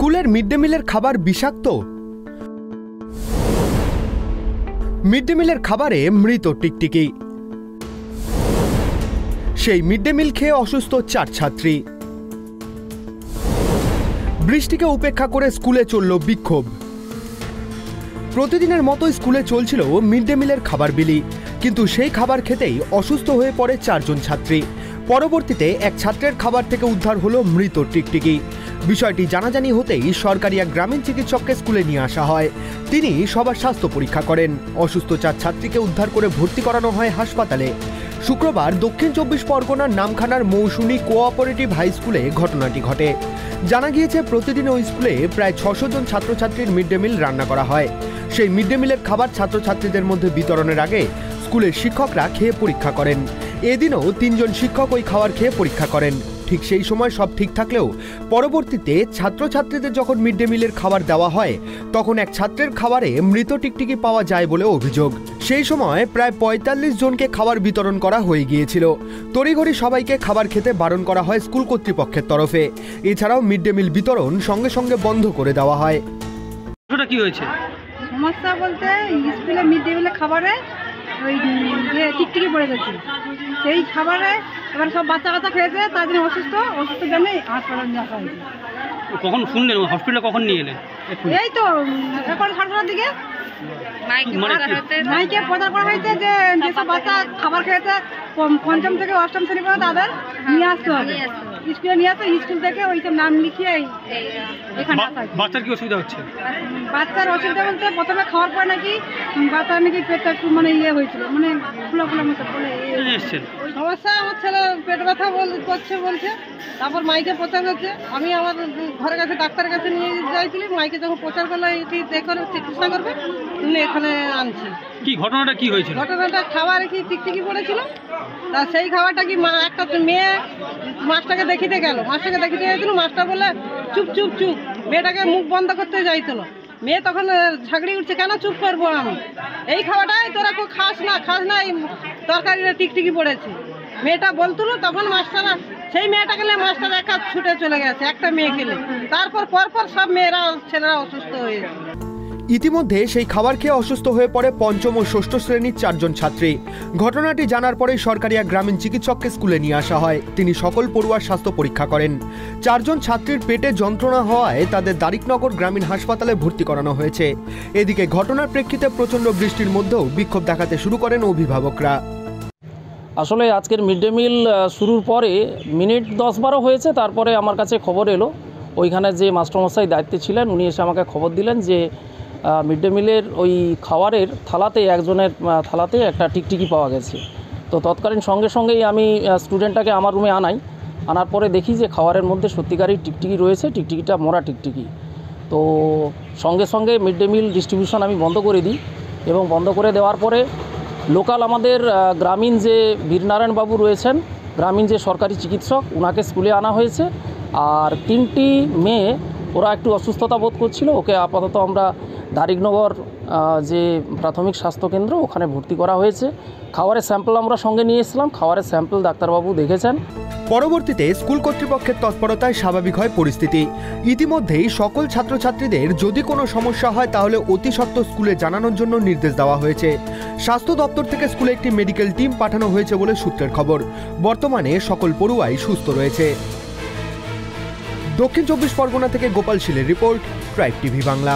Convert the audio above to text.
স্কুলের mid day মিলের খাবার বিষাক্ত। মিড ডে মিলের খাবারে মৃত টিকটিকি। সেই মিড ডে মিল খেয়ে অসুস্থ 4 ছাত্রী। বৃষ্টিকে উপেক্ষা করে স্কুলে চলল বিক্ষোভ। প্রতিদিনের মতো স্কুলে চলছিল মিড ডে মিলের খাবার বিলি, কিন্তু সেই খাবার খেতেই অসুস্থ হয়ে পড়ে 4 জন ছাত্রী। পরবর্তীতে এক ছাত্রের খাবার থেকে উদ্ধার হলো মৃত টিকটিকি। বিষয়টি জানাজানি হতেই সরকারি এক গ্রামীণ চিকিৎসককে স্কুলে নিয়ে আসা হয়। তিনি সবার স্বাস্থ্য পরীক্ষা করেন। অসুস্থ 4 ছাত্রীকে উদ্ধার করে ভর্তি করানো হয় হাসপাতালে। শুক্রবার দক্ষিণ 24 পরগনার নামখানার মৌসুমী কোঅপারেটিভ হাই স্কুলে ঘটনাটি ঘটে। জানা গিয়েছে, প্রতিদিন ওই স্কুলে প্রায় 600 জন ছাত্রছাত্রীর মিড ডে মিল রান্না করা হয়। সেই মিড ডে মিলের খাবার ছাত্রছাত্রীদের মধ্যে বিতরণের আগে স্কুলের শিক্ষকরা খেয়ে পরীক্ষা করেন। এদিনও 3 জন শিক্ষক ওই খাবার খেয়ে পরীক্ষা করেন। ঠিক সেই সময় সব ঠিক থাকলেও পরবর্তীতে ছাত্রছাত্রীদের যখন মিড ডে মিলের খাবার দেওয়া হয়, তখন এক ছাত্রের খাবারে মৃত টিকটিকি পাওয়া যায় বলে অভিযোগ। সেই সময় প্রায় 45 জনকে খাবার বিতরণ করা হয়ে গিয়েছিল। তড়িঘড়ি সবাইকে খাবার খেতে বারণ করা হয় স্কুল কর্তৃপক্ষের তরফে। এছাড়াও মিড ডে মিল বিতরণ সঙ্গে সঙ্গে বন্ধ করে দেওয়া হয়। কি হয়েছে সমস্যা বলতে স্কুলে মিড ডে মিলের খাবারে ওই টিকটিকি পড়ে গেছে। সেই খাবারে এবার সব বাচ্চা খেয়েছে, তার জন্য অসুস্থ জন্যই হাসপাতালে নিয়ে আসা হয়েছে। কখন শুনলেন হসপিটালে, কখন নিয়ে এলেন? এই তো এখন 7টার দিকে মাইকে প্রচার করা হয়েছে যে যেসব বাচ্চা খাবার খেয়েছে 5ম থেকে 8ম শ্রেণী পর্যন্ত তাদের নিয়ে আসতে হবে। স্কুলে নিয়ে আসতে স্কুল থেকে ওইসব নাম লিখিয়ে এখানে আসা। বাচ্চার কি অসুবিধা হচ্ছে? বাচ্চার অসুবিধা বলতে প্রথমে খাওয়ার পর নাকি বাচ্চার নাকি পেটটা একটু হয়েছিল, ফুলা মতো বলে সমস্যা। আমার ছেলে পেট ব্যথা বলছে। তারপর মাইকে প্রচার করছে। আমি আমার ঘরের কাছে ডাক্তারের কাছে নিয়ে যাইছিলি। মাইকে যখন প্রচার করলো এটি দেখে চিকিৎসা করবে, এখানে আনছি। কি ঘটনাটা কি হয়েছিল? ঘটনাটা খাবারে কি টিকটিকি পড়েছিল। তা সেই খাবারটা কি একটা মেয়ে মাছটাকে দেখিতে গেল। মাছটা বলে চুপ চুপ চুপ। মেয়েটাকে মুখ বন্ধ করতে যাইতো না। মেয়ে তখন ঝাগড়ি উঠছে, কেন চুপ করবো আমি? এই খাবারটাই তোরা কেউ খাস না, এই তরকারিটা টিকটিকি পড়েছে। মেয়েটা বলতো, তখন মাস্টাররা সেই মেয়েটাকে নিয়ে মাস্টার একা ছুটে চলে গেছে, একটা মেয়েকে নিয়ে। তারপর পরপর সব ছেলেরা অসুস্থ হয়েছে। ইতিমধ্যে সেই খাবার খেয়ে অসুস্থ হয়ে পড়ে 5ম ও 6ষ্ঠ শ্রেণীর 4 জন ছাত্রী। ঘটনাটি জানার পরেই সরকারি এক গ্রামীণ চিকিৎসককে স্কুলে নিয়ে আসা হয়। তিনি সকল পড়ুয়ার স্বাস্থ্য পরীক্ষা করেন। 4 জন ছাত্রীর পেটে যন্ত্রণা হওয়ায় তাদের দারিকনগর গ্রামীণ হাসপাতালে ভর্তি করানো হয়েছে। এদিকে ঘটনার প্রেক্ষিতে প্রচণ্ড বৃষ্টির মধ্যেও বিক্ষোভ দেখাতে শুরু করেন অভিভাবকরা। আসলে আজকের মিড ডে মিল শুরুর পরে মিনিট 10-12 হয়েছে, তারপরে আমার কাছে খবর এলো। ওইখানে যে মাস্টারমশাই দায়িত্বে ছিলেন উনি এসে আমাকে খবর দিলেন যে মিড ডে মিলের ওই খাবারের থালাতে, একজনের থালাতে একটা টিকটিকি পাওয়া গেছে। তো তৎকালীন সঙ্গেই আমি স্টুডেন্টটাকে আমার রুমে আনার পরে দেখি যে খাবারের মধ্যে সত্যিকারই টিকটিকি রয়েছে। টিকটিকিটা মরা টিকটিকি। তো সঙ্গে মিড ডে মিল ডিস্ট্রিবিউশন আমি বন্ধ করে দিই, এবং বন্ধ করে দেওয়ার পরে লোকাল আমাদের গ্রামীণ যে বীরনারায়ণবাবু রয়েছেন, গ্রামীণ যে সরকারি চিকিৎসক, ওনাকে স্কুলে আনা হয়েছে। আর 3টি মেয়ে, ওরা একটু অসুস্থতা বোধ করছিল, ওকে আপাতত আমরা দারিকনগর যে প্রাথমিক স্বাস্থ্যকেন্দ্র, ওখানে ভর্তি করা হয়েছে। খাবারের স্যাম্পল আমরা সঙ্গে নিয়ে এসেছিলাম। খাবারের স্যাম্পল ডাক্তারবাবু দেখেছেন। পরবর্তীতে স্কুল কর্তৃপক্ষের তৎপরতায় স্বাভাবিক হয় পরিস্থিতি। ইতিমধ্যেই সকল ছাত্রছাত্রীদের যদি কোনো সমস্যা হয় তাহলে অতি সত্বর স্কুলে জানানোর জন্য নির্দেশ দেওয়া হয়েছে। স্বাস্থ্য দপ্তর থেকে স্কুলে একটি মেডিকেল টিম পাঠানো হয়েছে বলে সূত্রের খবর। বর্তমানে সকল পড়ুয়াই সুস্থ রয়েছে। দক্ষিণ 24 পরগনা থেকে গোপাল শীলের রিপোর্ট, ট্রাইব টিভি বাংলা।